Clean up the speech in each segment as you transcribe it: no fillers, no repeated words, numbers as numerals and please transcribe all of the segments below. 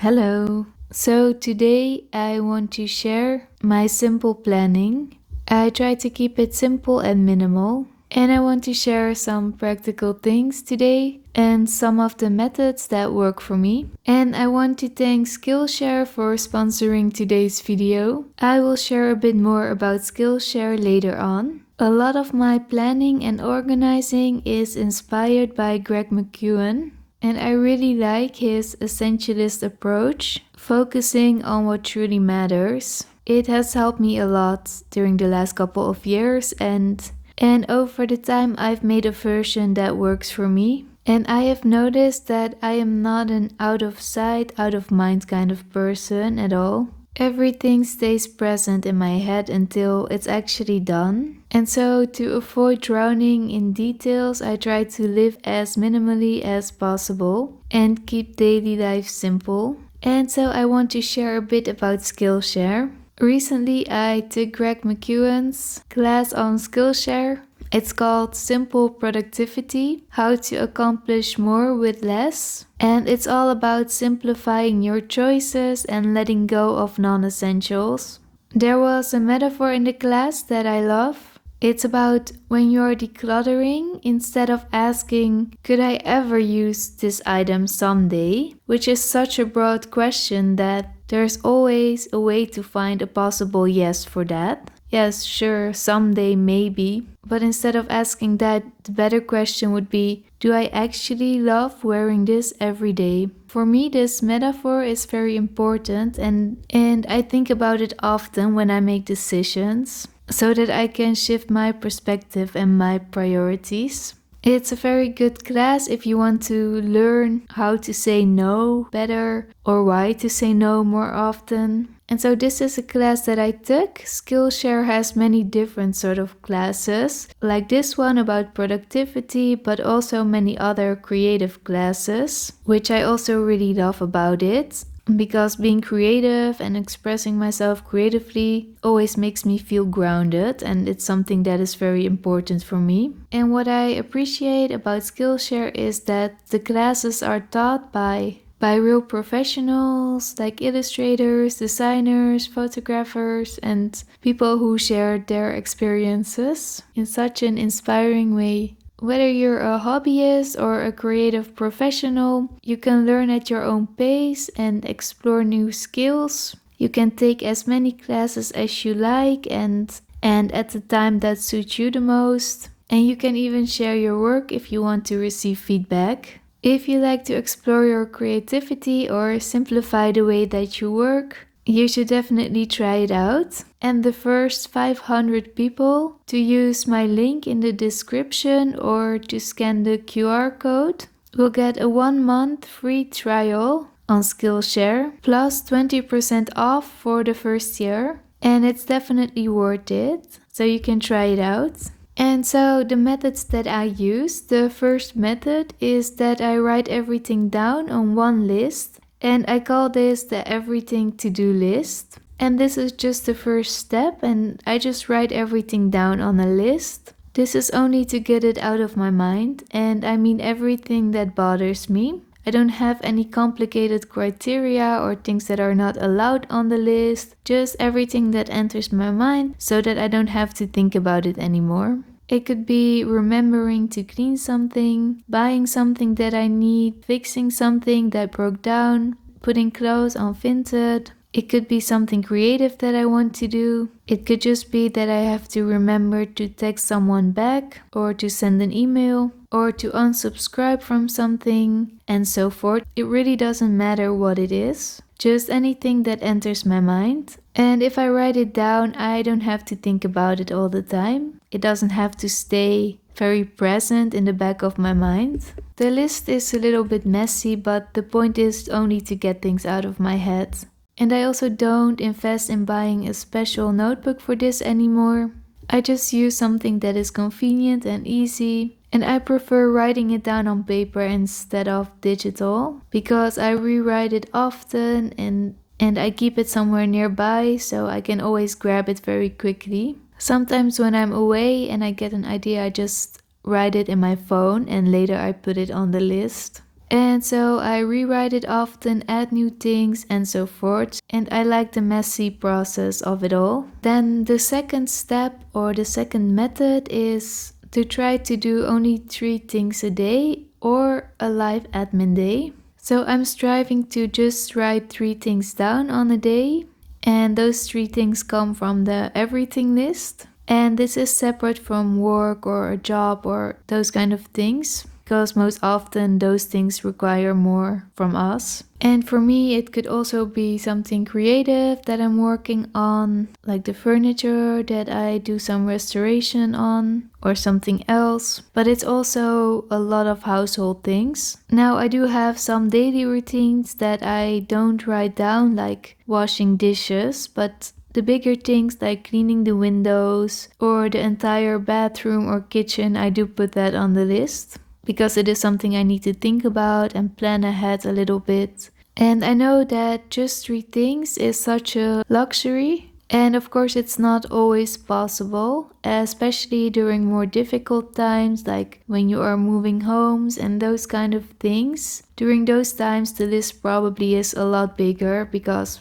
Hello. So today I want to share my simple planning. I try to keep it simple and minimal, and I want to share some practical things today and some of the methods that work for me. And I want to thank Skillshare for sponsoring today's video. I will share a bit more about Skillshare later on. A lot of my planning and organizing is inspired by Greg McKeown. And I really like his Essentialist approach, focusing on what truly matters. It has helped me a lot during the last couple of years and over the time I've made a version that works for me. And I have noticed that I am not an out of sight, out of mind kind of person at all. Everything stays present in my head until it's actually done. And so to avoid drowning in details, I try to live as minimally as possible and keep daily life simple. And so I want to share a bit about Skillshare. Recently I took Greg McKeown's class on Skillshare. It's called Simple Productivity, How to Accomplish More with Less. And it's all about simplifying your choices and letting go of non-essentials. There was a metaphor in the class that I love. It's about when you're decluttering, instead of asking, could I ever use this item someday? Which is such a broad question that there's always a way to find a possible yes for that. Yes, sure, someday maybe. But instead of asking that, the better question would be, do I actually love wearing this every day? For me, this metaphor is very important and I think about it often when I make decisions so that I can shift my perspective and my priorities. It's a very good class if you want to learn how to say no better or why to say no more often. And so this is a class that I took. Skillshare has many different sort of classes, like this one about productivity, but also many other creative classes, which I also really love about it. Because being creative and expressing myself creatively always makes me feel grounded, and it's something that is very important for me. And what I appreciate about Skillshare is that the classes are taught by real professionals like illustrators, designers, photographers, and people who share their experiences in such an inspiring way. Whether you're a hobbyist or a creative professional, you can learn at your own pace and explore new skills. You can take as many classes as you like and at the time that suits you the most. And you can even share your work if you want to receive feedback. If you like to explore your creativity or simplify the way that you work, you should definitely try it out. And the first 500 people to use my link in the description or to scan the QR code will get a 1-month free trial on Skillshare plus 20% off for the first year. And it's definitely worth it, so you can try it out. And so the methods that I use, the first method is that I write everything down on one list. And I call this the everything to-do list. And this is just the first step, and I just write everything down on a list. This is only to get it out of my mind, and I mean everything that bothers me. I don't have any complicated criteria or things that are not allowed on the list, just everything that enters my mind so that I don't have to think about it anymore. It could be remembering to clean something, buying something that I need, fixing something that broke down, putting clothes on Vinted. It could be something creative that I want to do. It could just be that I have to remember to text someone back or to send an email or to unsubscribe from something and so forth. It really doesn't matter what it is. Just anything that enters my mind. And if I write it down, I don't have to think about it all the time. It doesn't have to stay very present in the back of my mind. The list is a little bit messy, but the point is only to get things out of my head. And I also don't invest in buying a special notebook for this anymore. I just use something that is convenient and easy. And I prefer writing it down on paper instead of digital because I rewrite it often and I keep it somewhere nearby so I can always grab it very quickly. Sometimes when I'm away and I get an idea, I just write it in my phone and later I put it on the list. And so I rewrite it often, add new things and so forth. And I like the messy process of it all. Then the second step or the second method is to try to do only 3 things a day or a life admin day. So I'm striving to just write 3 things down on a day. And those 3 things come from the everything list. And this is separate from work or a job or those kind of things, because most often those things require more from us. And for me, it could also be something creative that I'm working on, like the furniture that I do some restoration on or something else. But it's also a lot of household things. Now, I do have some daily routines that I don't write down, like washing dishes, but the bigger things like cleaning the windows or the entire bathroom or kitchen, I do put that on the list, because it is something I need to think about and plan ahead a little bit. And I know that just 3 things is such a luxury. And of course, it's not always possible, especially during more difficult times, like when you are moving homes and those kind of things. During those times, the list probably is a lot bigger because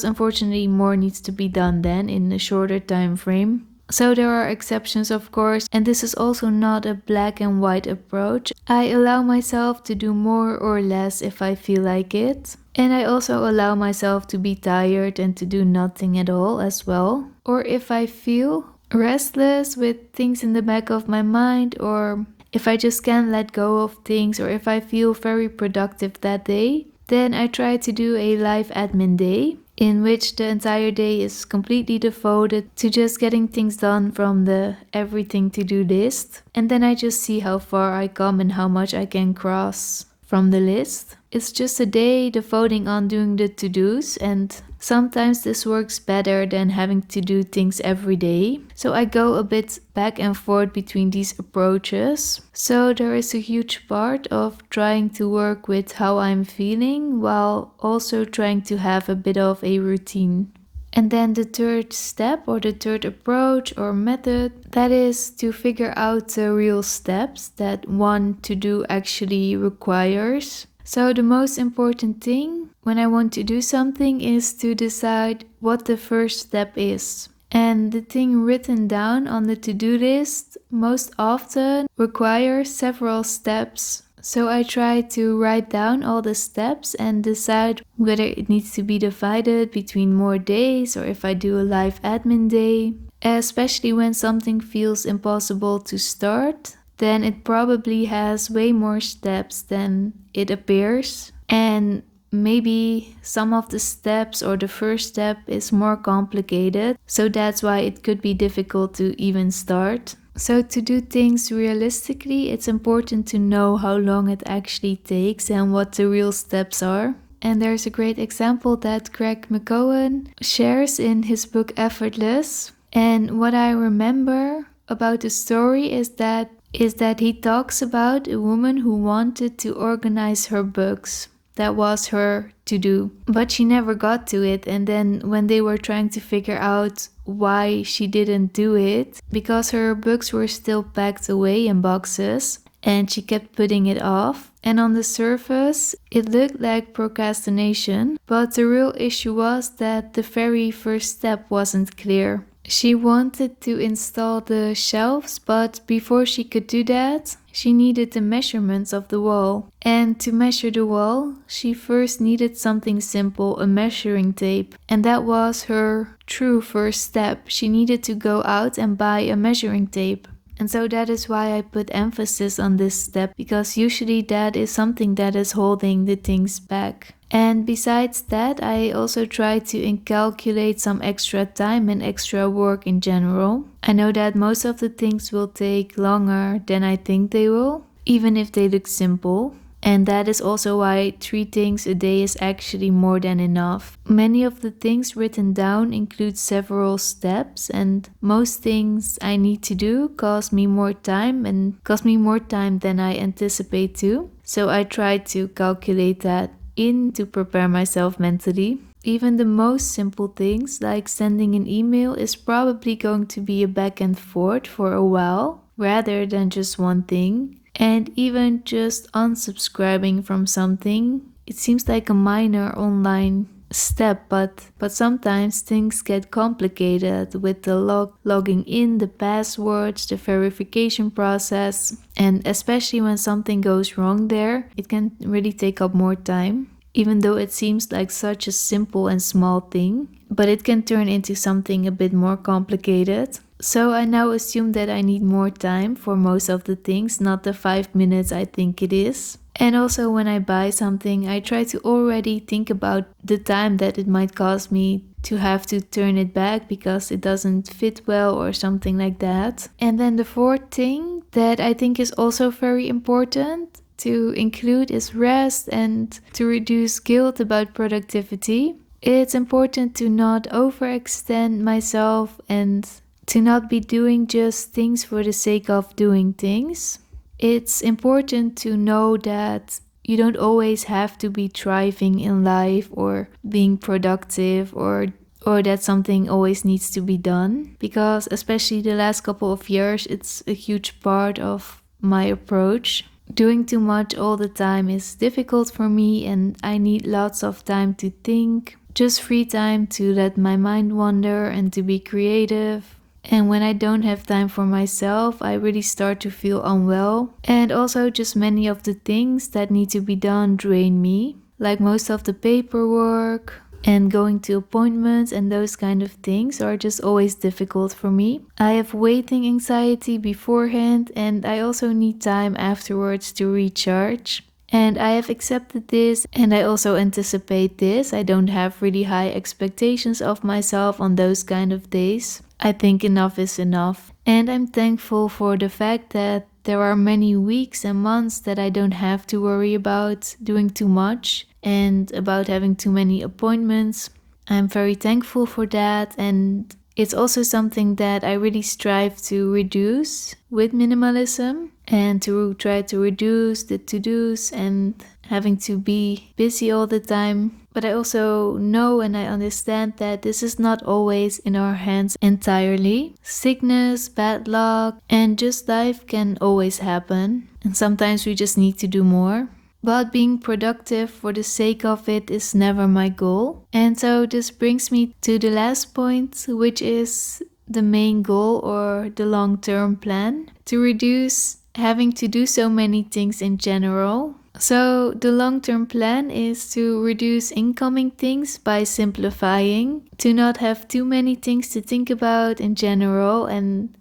unfortunately more needs to be done then in a shorter time frame. So there are exceptions, of course, and this is also not a black and white approach. I allow myself to do more or less if I feel like it. And I also allow myself to be tired and to do nothing at all as well. Or if I feel restless with things in the back of my mind, or if I just can't let go of things, or if I feel very productive that day, then I try to do a life admin day, in which the entire day is completely devoted to just getting things done from the everything to-do list. And then I just see how far I come and how much I can cross from the list. It's just a day devoting on doing the to-dos, and sometimes this works better than having to do things every day. So I go a bit back and forth between these approaches. So there is a huge part of trying to work with how I'm feeling while also trying to have a bit of a routine. And then the third step or the third approach or method, that is to figure out the real steps that one to do actually requires. So the most important thing when I want to do something is to decide what the first step is. And the thing written down on the to-do list most often requires several steps. So I try to write down all the steps and decide whether it needs to be divided between more days or if I do a life admin day. Especially when something feels impossible to start, then it probably has way more steps than it appears. And maybe some of the steps or the first step is more complicated, so that's why it could be difficult to even start. So to do things realistically, it's important to know how long it actually takes and what the real steps are. And there's a great example that Greg McKeown shares in his book Effortless. And what I remember about the story is that he talks about a woman who wanted to organize her books. That was her to do, but she never got to it. And then when they were trying to figure out why she didn't do it, because her books were still packed away in boxes and she kept putting it off. And on the surface, it looked like procrastination, but the real issue was that the very first step wasn't clear. She wanted to install the shelves, but before she could do that, she needed the measurements of the wall. And to measure the wall, she first needed something simple, a measuring tape. And that was her true first step. She needed to go out and buy a measuring tape. And so that is why I put emphasis on this step, because usually that is something that is holding the things back. And besides that, I also try to incalculate some extra time and extra work in general. I know that most of the things will take longer than I think they will, even if they look simple. And that is also why 3 things a day is actually more than enough. Many of the things written down include several steps, and most things I need to do cost me more time than I anticipate to. So I try to calculate that in to prepare myself mentally. Even the most simple things like sending an email is probably going to be a back and forth for a while rather than just one thing. And even just unsubscribing from something, it seems like a minor online step, but sometimes things get complicated with the logging in, the passwords, the verification process, and especially when something goes wrong there, it can really take up more time. Even though it seems like such a simple and small thing, but it can turn into something a bit more complicated. So I now assume that I need more time for most of the things, not the 5 minutes I think it is. And also when I buy something, I try to already think about the time that it might cost me to have to turn it back because it doesn't fit well or something like that. And then the fourth thing that I think is also very important to include is rest and to reduce guilt about productivity. It's important to not overextend myself and to not be doing just things for the sake of doing things. It's important to know that you don't always have to be thriving in life or being productive or that something always needs to be done, because especially the last couple of years, it's a huge part of my approach. Doing too much all the time is difficult for me and I need lots of time to think, just free time to let my mind wander and to be creative. And when I don't have time for myself, I really start to feel unwell. And also just many of the things that need to be done drain me, like most of the paperwork and going to appointments and those kind of things are just always difficult for me. I have waiting anxiety beforehand and I also need time afterwards to recharge. And I have accepted this and I also anticipate this. I don't have really high expectations of myself on those kind of days. I think enough is enough. And I'm thankful for the fact that there are many weeks and months that I don't have to worry about doing too much and about having too many appointments. I'm very thankful for that, and it's also something that I really strive to reduce with minimalism and to try to reduce the to-dos and having to be busy all the time. But I also know and I understand that this is not always in our hands entirely. Sickness, bad luck, and just life can always happen. And sometimes we just need to do more. But being productive for the sake of it is never my goal. And so this brings me to the last point, which is the main goal or the long-term plan, to reduce having to do so many things in general. So the long-term plan is to reduce incoming things by simplifying, to not have too many things to think about in general, and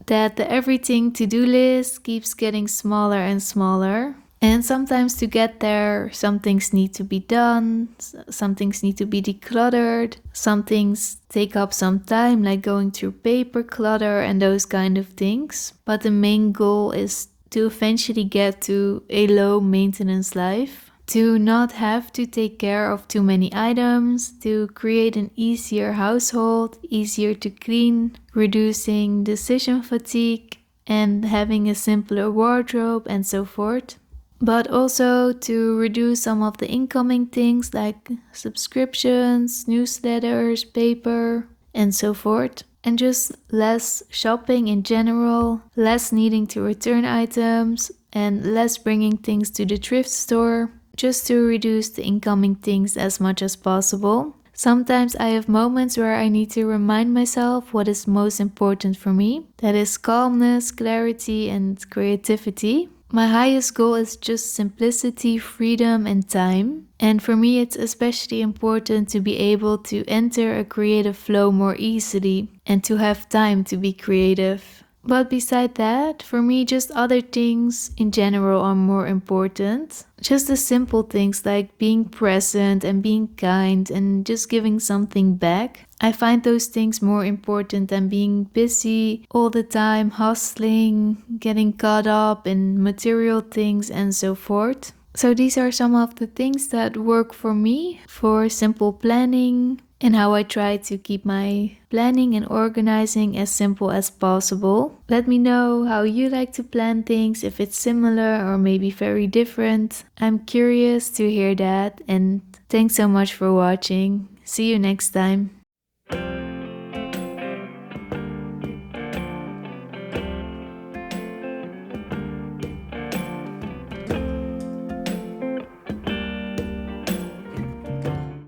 that the everything to-do list keeps getting smaller and smaller. And sometimes to get there, some things need to be done, some things need to be decluttered, some things take up some time, like going through paper clutter and those kind of things. But the main goal is to eventually get to a low maintenance life, to not have to take care of too many items, to create an easier household, easier to clean, reducing decision fatigue, and having a simpler wardrobe and so forth. But also to reduce some of the incoming things like subscriptions, newsletters, paper, and so forth. And just less shopping in general, less needing to return items, and less bringing things to the thrift store, just to reduce the incoming things as much as possible. Sometimes I have moments where I need to remind myself what is most important for me. That is calmness, clarity, and creativity. My highest goal is just simplicity, freedom, and time. And for me, it's especially important to be able to enter a creative flow more easily and to have time to be creative. But beside that, for me, just other things in general are more important. Just the simple things like being present and being kind and just giving something back. I find those things more important than being busy all the time, hustling, getting caught up in material things and so forth. So these are some of the things that work for me for simple planning and how I try to keep my planning and organizing as simple as possible. Let me know how you like to plan things, if it's similar or maybe very different. I'm curious to hear that, and thanks so much for watching. See you next time.